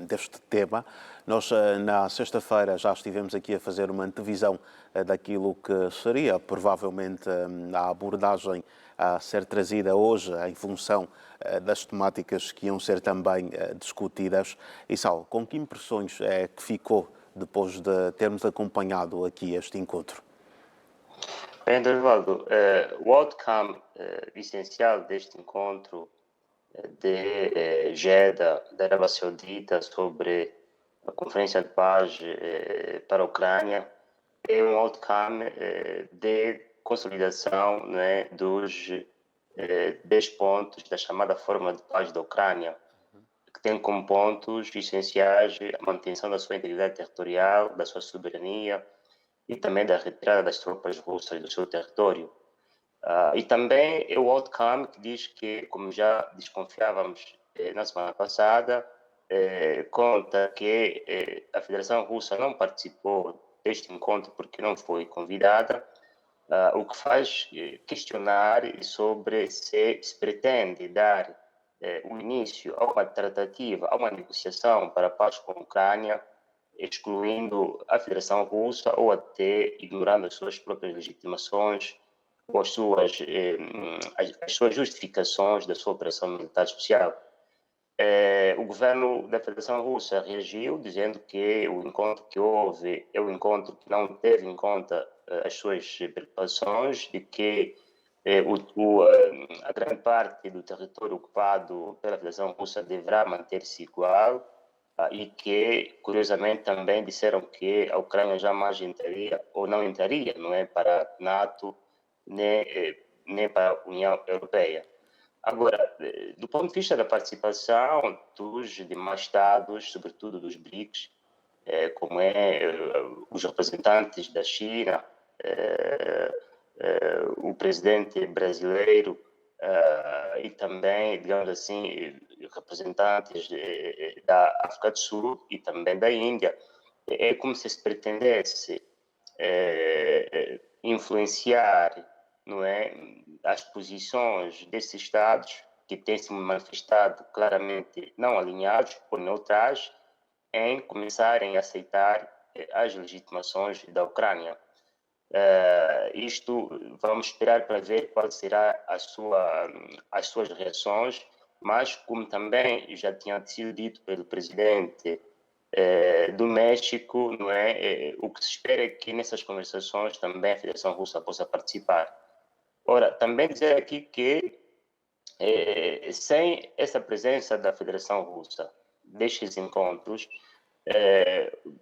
deste tema. Nós, na sexta-feira, já estivemos aqui a fazer uma antevisão daquilo que seria, provavelmente, a abordagem a ser trazida hoje em função das temáticas que iam ser também discutidas. E, Sal, com que impressões é que ficou depois de termos acompanhado aqui este encontro? Bem, Osvaldo, o outcome essencial deste encontro de Jeddah, da Arábia Saudita, sobre a Conferência de Paz para a Ucrânia, é um outcome de consolidação, né, dos 10 pontos da chamada Fórmula de Paz da Ucrânia, que tem como pontos essenciais a manutenção da sua integridade territorial, da sua soberania e também da retirada das tropas russas do seu território. E também é o outcome que diz que, como já desconfiávamos na semana passada, conta que a Federação Russa não participou deste encontro porque não foi convidada, o que faz questionar sobre se pretende dar o início a uma tratativa, a uma negociação para a paz com a Ucrânia, excluindo a Federação Russa ou até ignorando as suas próprias legitimações ou as suas justificações da sua operação militar especial. O governo da Federação Russa reagiu dizendo que o encontro que houve é um encontro que não teve em conta as suas preocupações, de que a grande parte do território ocupado pela Federação Russa deverá manter-se igual, e que, curiosamente, também disseram que a Ucrânia jamais entraria ou não entraria, não é, para a NATO, nem para a União Europeia. Agora, do ponto de vista da participação dos demais Estados, sobretudo dos BRICS, como os representantes da China, o presidente brasileiro e também, digamos assim, representantes da África do Sul e também da Índia, é como se pretendesse influenciar, não é, as posições desses Estados que têm se manifestado claramente não alinhados ou neutrais em começarem a aceitar as legitimações da Ucrânia. Isto vamos esperar para ver qual será as suas reações, mas como também já tinha sido dito pelo presidente do México, não é, o que se espera é que nessas conversações também a Federação Russa possa participar. Ora, também dizer aqui que sem essa presença da Federação Russa destes encontros,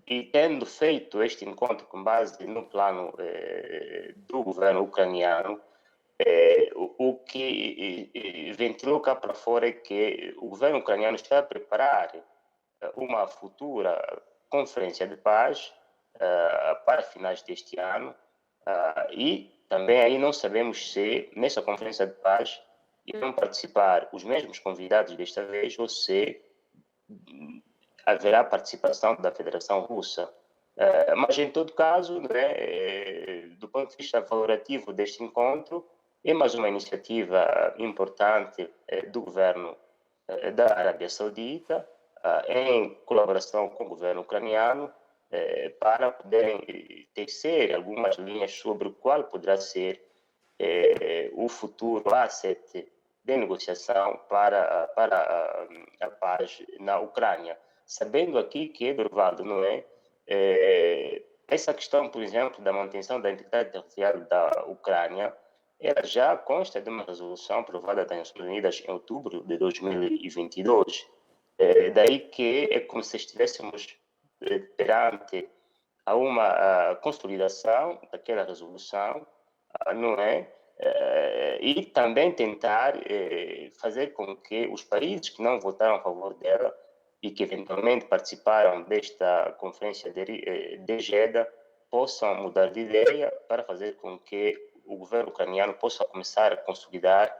e tendo feito este encontro com base no plano do governo ucraniano, o que ventilou cá para fora é que o governo ucraniano está a preparar uma futura conferência de paz para finais deste ano, e também aí não sabemos se nessa conferência de paz irão participar os mesmos convidados desta vez ou se haverá participação da Federação Russa. Mas, em todo caso, né, do ponto de vista valorativo deste encontro, é mais uma iniciativa importante do governo da Arábia Saudita, em colaboração com o governo ucraniano, para poderem tecer algumas linhas sobre qual poderá ser o futuro asset de negociação para a paz na Ucrânia. Sabendo aqui que, Durvaldo, não é? Essa questão, por exemplo, da manutenção da integridade territorial da Ucrânia, ela já consta de uma resolução aprovada das Nações Unidas em outubro de 2022. Daí que é como se estivéssemos perante a uma consolidação daquela resolução, não é? E também tentar fazer com que os países que não votaram a favor dela e que eventualmente participaram desta conferência de Jeddah possam mudar de ideia para fazer com que o governo ucraniano possa começar a consolidar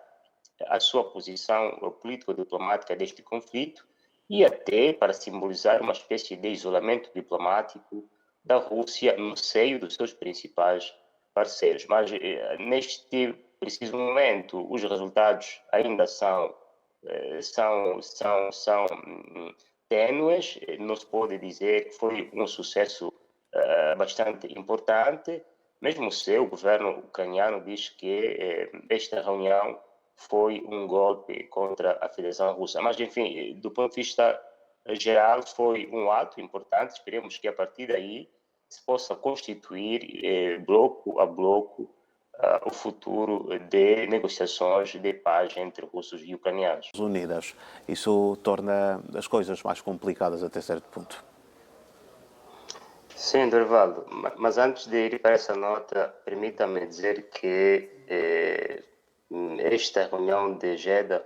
a sua posição político-diplomática deste conflito e até para simbolizar uma espécie de isolamento diplomático da Rússia no seio dos seus principais parceiros. Mas neste preciso momento os resultados ainda são tênues, não se pode dizer que foi um sucesso bastante importante, mesmo se o governo ucraniano diz que esta reunião foi um golpe contra a Federação Russa. Mas, enfim, do ponto de vista geral, foi um ato importante. Esperemos que, a partir daí, se possa constituir, bloco a bloco, o futuro de negociações de paz entre russos e ucranianos. Unidas. Isso torna as coisas mais complicadas até certo ponto. Sim, Dorvaldo, mas antes de ir para essa nota, permita-me dizer que esta reunião de Jeddah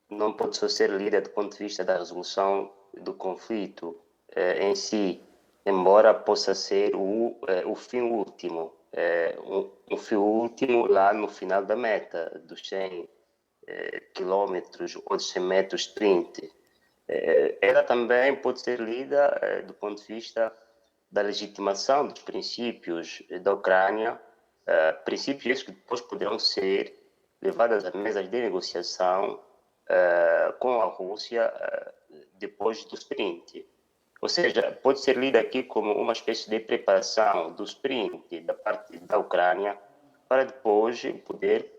não pode só ser lida do ponto de vista da resolução do conflito em si, embora possa ser o fim último, um fim último lá no final da meta, dos 100 quilômetros ou dos 100 metros sprint. Ela também pode ser lida do ponto de vista da legitimação dos princípios da Ucrânia, princípios esses que depois poderão ser levados à mesa de negociação com a Rússia depois do sprint. Ou seja, pode ser lida aqui como uma espécie de preparação do sprint da parte da Ucrânia para depois poder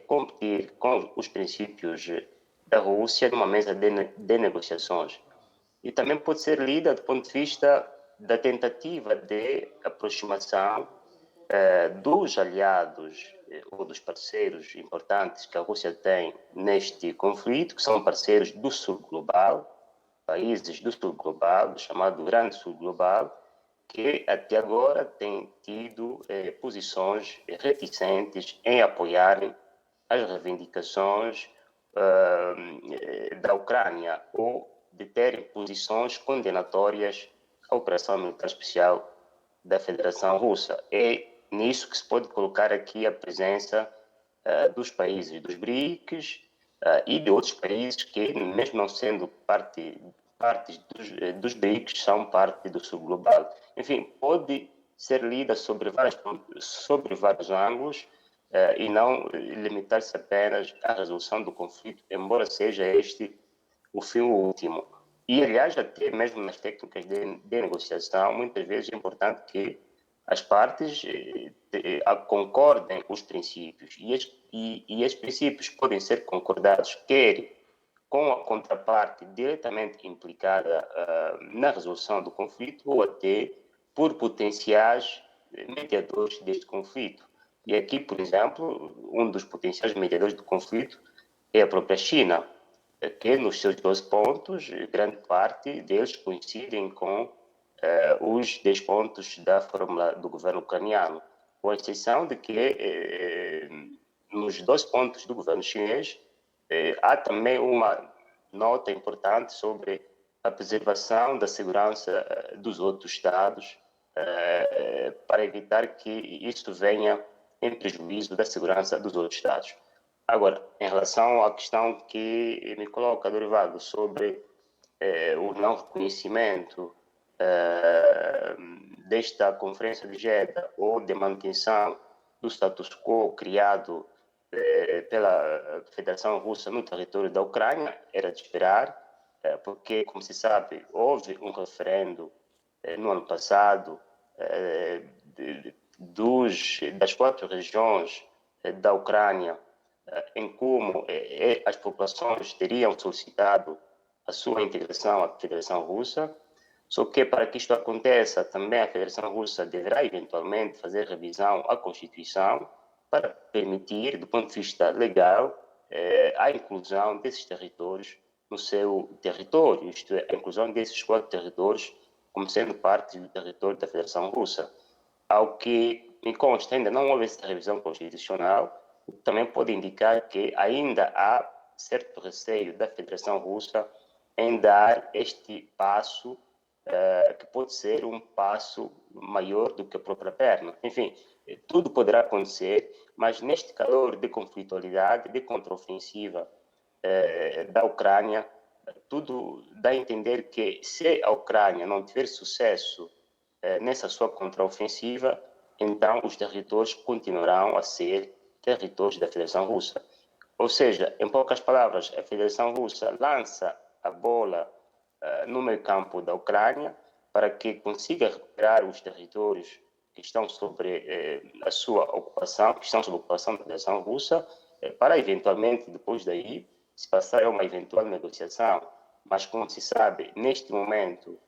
competir com os princípios da Rússia numa mesa de negociações. E também pode ser lida do ponto de vista da tentativa de aproximação dos aliados ou dos parceiros importantes que a Rússia tem neste conflito, que são parceiros do Sul Global, países do Sul Global, do chamado Grande Sul Global, que até agora têm tido posições reticentes em apoiarem as reivindicações da Ucrânia ou de terem posições condenatórias à operação militar especial da Federação Russa. É nisso que se pode colocar aqui a presença dos países dos BRICS e de outros países que, mesmo não sendo partes dos BRICS, são parte do Sul Global. Enfim, pode ser lida sobre vários ângulos e não limitar-se apenas à resolução do conflito, embora seja este o fim último. E, aliás, até mesmo nas técnicas de negociação, muitas vezes é importante que as partes concordem com os princípios. E esses princípios podem ser concordados, quer com a contraparte diretamente implicada na resolução do conflito, ou até por potenciais mediadores deste conflito. E aqui, por exemplo, um dos potenciais mediadores do conflito é a própria China, que nos seus 12 pontos, grande parte deles coincidem com os 10 pontos da fórmula do governo ucraniano, com exceção de que nos 12 pontos do governo chinês há também uma nota importante sobre a preservação da segurança dos outros Estados para evitar que isso venha em prejuízo da segurança dos outros Estados. Agora, em relação à questão que me coloca, Dorivaldo, sobre o não reconhecimento desta Conferência de Jeddah ou de manutenção do status quo criado pela Federação Russa no território da Ucrânia, era de esperar, porque, como se sabe, houve um referendo no ano passado das 4 regiões da Ucrânia em como as populações teriam solicitado a sua integração à Federação Russa, só que para que isto aconteça, também a Federação Russa deverá eventualmente fazer revisão à Constituição para permitir, do ponto de vista legal, a inclusão desses territórios no seu território, isto é, a inclusão desses 4 territórios como sendo parte do território da Federação Russa. Ao que me consta, ainda não houve essa revisão constitucional, o que também pode indicar que ainda há certo receio da Federação Russa em dar este passo, que pode ser um passo maior do que a própria perna. Enfim, tudo poderá acontecer, mas neste calor de conflitualidade, de contraofensiva da Ucrânia, tudo dá a entender que se a Ucrânia não tiver sucesso nessa sua contraofensiva, então os territórios continuarão a ser territórios da Federação Russa. Ou seja, em poucas palavras, a Federação Russa lança a bola no meio campo da Ucrânia para que consiga recuperar os territórios que estão sobre a sua ocupação, que estão sob ocupação da Federação Russa, para eventualmente, depois daí, se passar a uma eventual negociação. Mas, como se sabe, neste momento,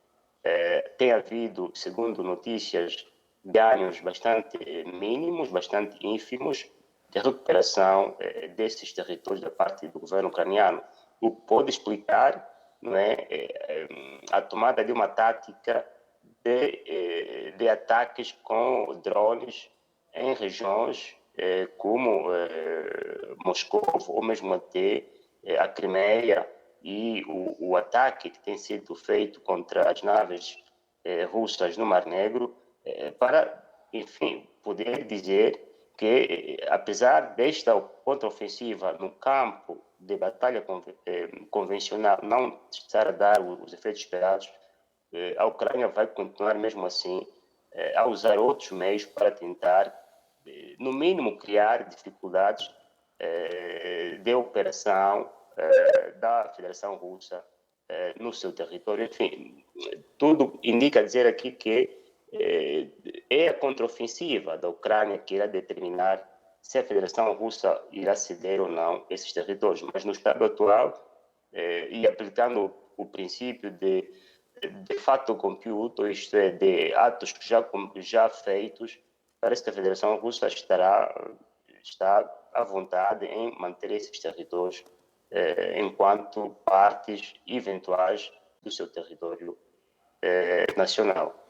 tem havido, segundo notícias, ganhos bastante mínimos, bastante ínfimos, de recuperação desses territórios da parte do governo ucraniano, o que pode explicar, não é, a tomada de uma tática de ataques com drones em regiões como Moscou ou mesmo até a Crimeia, e o ataque que tem sido feito contra as naves russas no Mar Negro para, enfim, poder dizer que, apesar desta contraofensiva no campo de batalha convencional não estar a dar os efeitos esperados, a Ucrânia vai continuar mesmo assim a usar outros meios para tentar, no mínimo, criar dificuldades de operação da Federação Russa no seu território. Enfim, tudo indica dizer aqui que é a contraofensiva da Ucrânia que irá determinar se a Federação Russa irá ceder ou não esses territórios. Mas no estado atual, e aplicando o princípio de fato compute, isto é, de atos já feitos, parece que a Federação Russa está à vontade em manter esses territórios enquanto partes eventuais do seu território nacional.